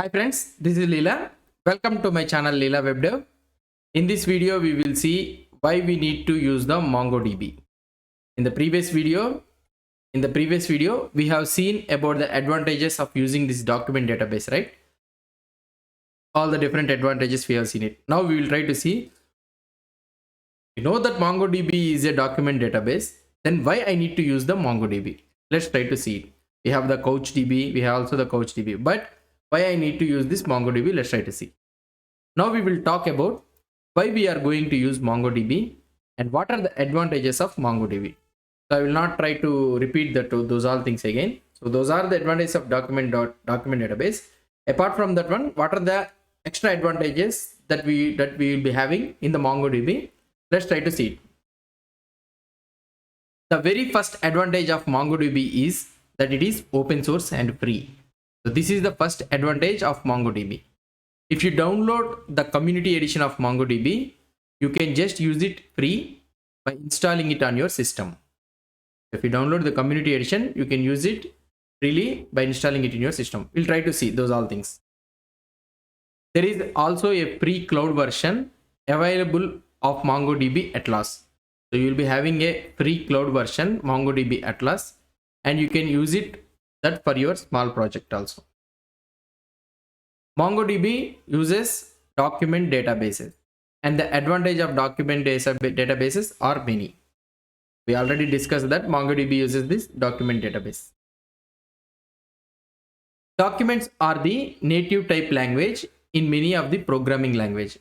Hi friends, this is Leela. Welcome to my channel Leela Web Dev. In this video, we will see why we need to use the MongoDB. In the previous video, we have seen about the advantages of using this document database, right? All the different advantages we have seen it. Now we will try to see. You know that MongoDB is a document database. Then why I need to use the MongoDB? Let's try to see it. We have the CouchDB. We have also the CouchDB. But why I need to use this MongoDB? Let's try to see. Now we will talk about why we are going to use MongoDB and what are the advantages of MongoDB. So I will not try to repeat those all things again. So those are the advantages of document database. Apart from that one, what are the extra advantages that we will be having in the MongoDB? Let's try to see it. The very first advantage of MongoDB is that it is open source and free. So this is the first advantage of MongoDB. If you download the community edition of MongoDB, you can just use it free by installing it on your system. If you download the community edition, you can use it freely by installing it in your system. We'll try to see those all things. There is also a free cloud version available of MongoDB Atlas. So you will be having a free cloud version MongoDB Atlas, and you can use it that for your small project also. MongoDB uses document databases, and the advantage of document databases are many. We already discussed that MongoDB uses this document database. Documents are the native type language in many of the programming language.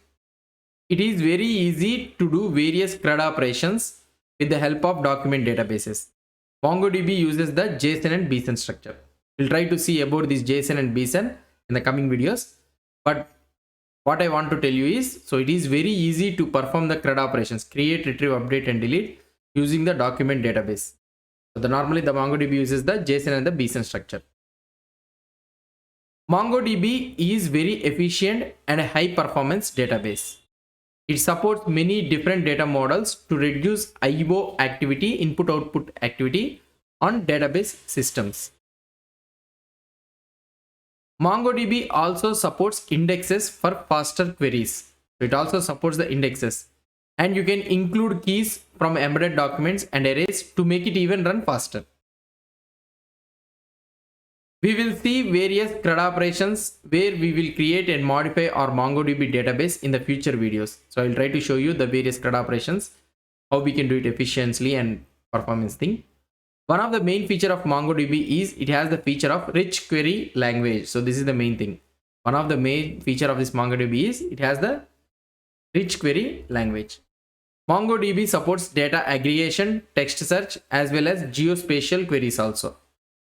It is very easy to do various CRUD operations with the help of document databases. MongoDB uses the JSON and BSON structure. We'll try to see about this JSON and BSON in the coming videos. But what I want to tell you is, so it is very easy to perform the CRUD operations, create, retrieve, update and delete using the document database. So normally the MongoDB uses the JSON and the BSON structure. MongoDB is very efficient and a high performance database. It supports many different data models to reduce IO activity, input-output activity on database systems. MongoDB also supports indexes for faster queries. It also supports the indexes. And you can include keys from embedded documents and arrays to make it even run faster. We will see various CRUD operations where we will create and modify our MongoDB database in the future videos. So I will try to show you the various CRUD operations, how we can do it efficiently and performance thing. One of the main feature of MongoDB is it has the feature of rich query language. So this is the main thing. One of the main feature of this MongoDB is it has the rich query language. MongoDB supports data aggregation, text search, as well as geospatial queries also.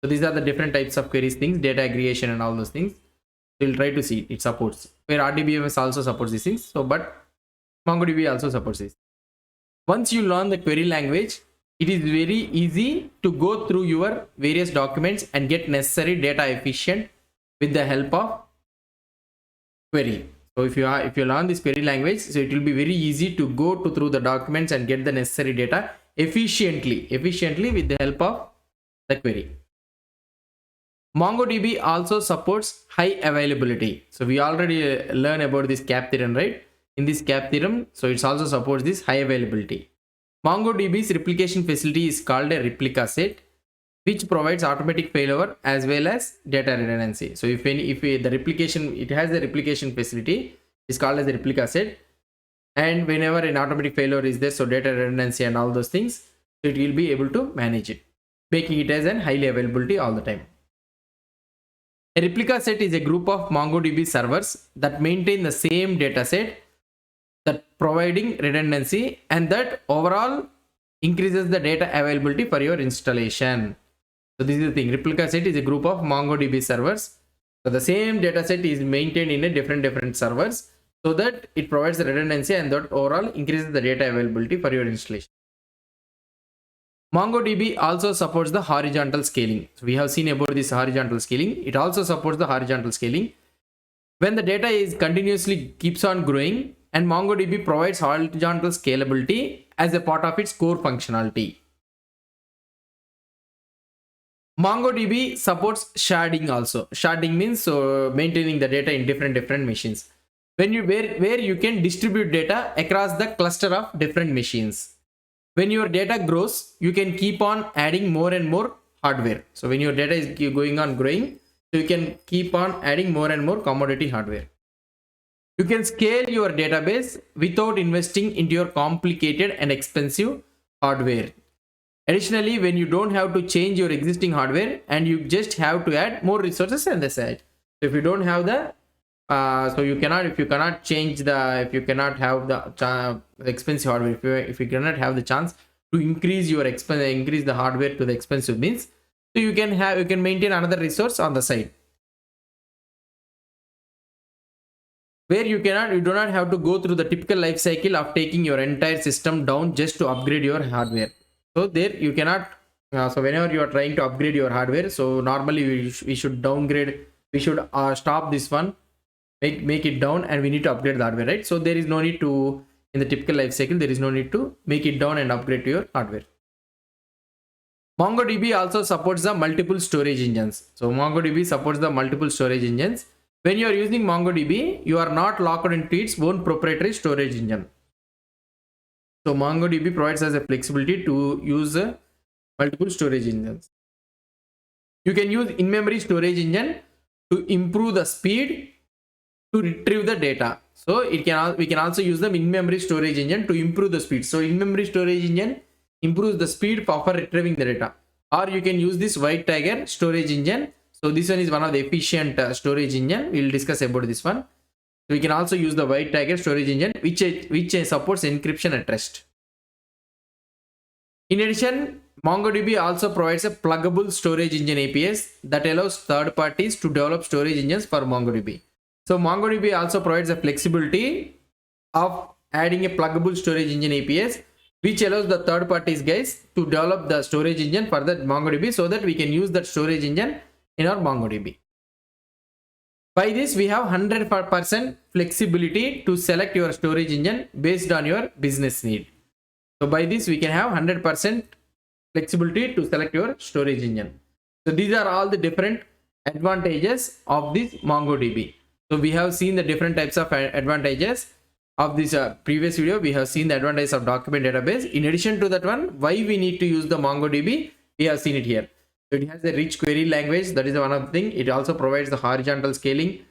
So these are the different types of queries things, data aggregation and all those things. We'll try to see it supports. Where RDBMS also supports these things. So, but MongoDB also supports this. Once you learn the query language, it is very easy to go through your various documents and get necessary data efficient with the help of query. So if you learn this query language, so it will be very easy to go through the documents and get the necessary data efficiently with the help of the query. MongoDB also supports high availability. So we already learned about this CAP theorem, right? In this CAP theorem, so it also supports this high availability. MongoDB's replication facility is called a replica set, which provides automatic failover as well as data redundancy. So if the replication, it has the replication facility, is called as a replica set, and whenever an automatic failure is there, so data redundancy and all those things, so it will be able to manage it, making it as an highly availability all the time. A replica set is a group of MongoDB servers that maintain the same data set, that providing redundancy, and that overall increases the data availability for your installation. So this is the thing. Replica set is a group of MongoDB servers. So the same data set is maintained in a different servers, so that it provides the redundancy and that overall increases the data availability for your installation. MongoDB also supports the horizontal scaling. So we have seen about this horizontal scaling. It also supports the horizontal scaling. When the data is continuously keeps on growing, and MongoDB provides horizontal scalability as a part of its core functionality. MongoDB supports sharding also. Sharding means so maintaining the data in different machines. When you where you can distribute data across the cluster of different machines. When your data grows, you can keep on adding more and more hardware. So when your data is going on growing, so you can keep on adding more and more commodity hardware. You can scale your database without investing into your complicated and expensive hardware. Additionally, when you don't have to change your existing hardware and you just have to add more resources on the side. So if you don't have the so you cannot, if you cannot change the, if you cannot have the expensive hardware, if you cannot have the chance to increase your increase the hardware to the expensive means, so you can maintain another resource on the side, where you do not have to go through the typical life cycle of taking your entire system down just to upgrade your hardware. So there you cannot, so whenever you are trying to upgrade your hardware, so normally we should downgrade, we should stop this one, make it down, and we need to upgrade the hardware, right? So there is no need to, in the typical life cycle, there is no need to make it down and upgrade to your hardware. MongoDB also supports the multiple storage engines. So MongoDB supports the multiple storage engines. When you are using MongoDB, you are not locked into its own proprietary storage engine. So MongoDB provides us a flexibility to use multiple storage engines. You can use in-memory storage engine to improve the speed to retrieve the data. So we can also use the in-memory storage engine to improve the speed. So in-memory storage engine improves the speed for retrieving the data. Or you can use this white tiger storage engine. So this one is one of the efficient storage engine. We will discuss about this one. So we can also use the white tiger storage engine, which supports encryption at rest. In addition, MongoDB also provides a pluggable storage engine APIs that allows third parties to develop storage engines for MongoDB. So MongoDB also provides a flexibility of adding a pluggable storage engine APIs, which allows the third parties guys to develop the storage engine for the MongoDB, so that we can use that storage engine in our MongoDB. By this, we have 100% flexibility to select your storage engine based on your business need. So by this, we can have 100% flexibility to select your storage engine. So these are all the different advantages of this MongoDB. So we have seen the different types of advantages of this previous video. We have seen the advantages of document database. In addition to that one, why we need to use the MongoDB, we have seen it here. So it has a rich query language. That is one of the thing. It also provides the horizontal scaling.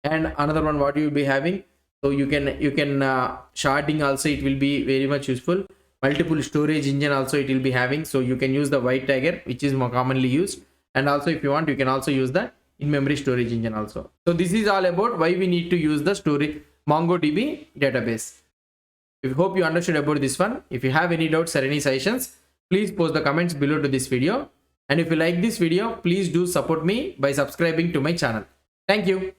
And another one, what you will be having. So you can sharding also, it will be very much useful. Multiple storage engine also it will be having. So you can use the white tiger, which is more commonly used. And also if you want, you can also use the in-memory storage engine also. So this is all about why we need to use the MongoDB database. I hope you understood about this one. If you have any doubts or any suggestions, please post the comments below to this video. And if you like this video, please do support me by subscribing to my channel. Thank you.